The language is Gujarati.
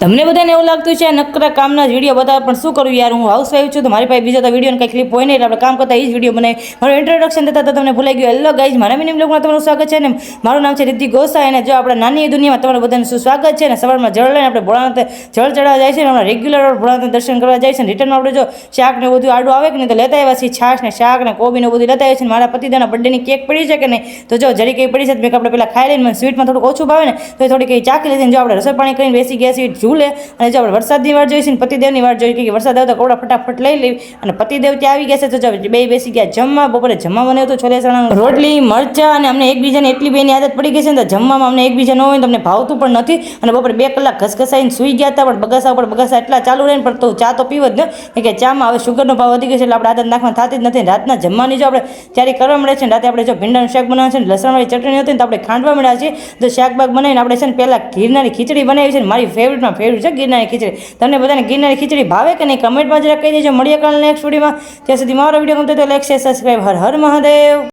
તમને બધાને એવું લાગતું છે નકરા કામના જ વિડીયો બતાવે, પણ શું કરું યાર, હું હાઉસવાઈફ છું તો મારી પાસે બીજો તો વિડીયો કંઈ ક્લિપ હોય નહીં, એટલે આપણે કામ કરતા એ જ વિડીયો બનાવી. મારું ઇન્ટ્રોડક્શન દેતા તો તમને ભૂલાઈ ગયું. હેલો ગાઈઝ, મારા મિની બ્લોગમાં તમારું સ્વાગત છે ને મારું નામ છે રિદ્ધિ ગોસાઈ, અને જો આપણે નાની દુનિયામાં તમારું બધાનું શું સ્વાગત છે ને. સવારમાં જળ લઈને આપણે ભોળાનાથે જળ ચડાવવા જાય છે ને, હમણાં રેગ્યુલર ભોળાનાથના દર્શન કરવા જાય છે ને. રિટર્નમાં આપણે જો શાક ને બધું આડું આવે કે નહીં તો લેતા આવ્યા છીએ, છાશ ને શાક ને કોબી ને બધું લેતા આવ્યા છે. મારા પતિદેવના બર્થડેની કેક પડી છે કે નહીં, તો જો જરી કંઈ પડી છે તો મેં આપણે પહેલાં ખાઈ લઈને, મને સ્વીટમાં થોડુંક ઓછું ભાવે ને તો થોડી કંઈ ચાખી લીધી. જો આપણે રસોઈ પાણી કરીને બેસી ગયા છીએ ઝૂલે, અને જો વરસાદની વાર જોઈશે ને પતિદેવની વાર જોઈ કે વરસાદ આવે તો કપડા ફટાફટ લઈ લેવી, અને પતિદેવ ત્યાં આવી ગયા છે. તો જો બે બેસી ગયા જમવા. બપોરે જમવા બનાવ્યું તો છોલે ચણાનું રોટલી મરચા, અને અમને એકબીજાને એટલી બેની આદત પડી ગઈ છે ને જમવામાં અમને એકબીજા ન હોય ને તમને ભાવતું પણ નથી. અને બપોરે 2 કલાક ઘસઘસાઈને સૂઈ ગયા હતા, પણ બગાસા ઉપર બગાસા એટલા ચાલુ રહે ને, પણ તો ચા તો પીવ જ ને, કે ચામાં હવે શુગરનો ભાવ વધી ગયો છે એટલે આપણે આદત નાખવા થતી જ નથી. રાતના જમવાની જો આપણે ત્યારે કરવા મળે છે ને, રાતે આપણે જો ભીંડાનું શાક બનાવે છે ને લસણવાળી ચટણી હતી ને, તો આપણે ખાંડવા મળ્યા છીએ. તો શાક બાગ બનાવીને આપણે છે ને પહેલાં ગિરનારી ખીચડી બનાવી છે ને, મારી ફેવરેટમાં ફેવરેટ છે ગિરનારી ખીચડી. તમને બધાને ગિરનારી ખીચડી ભાવે કે નહીં કમેન્ટમાં જરા કહી દેજો. મળીએ કાલે નેક્સ્ટ વિડીયોમાં. ત્યાં સુધી મારો વિડીયો ગમતો તો like share subscribe. Har Har Mahadev.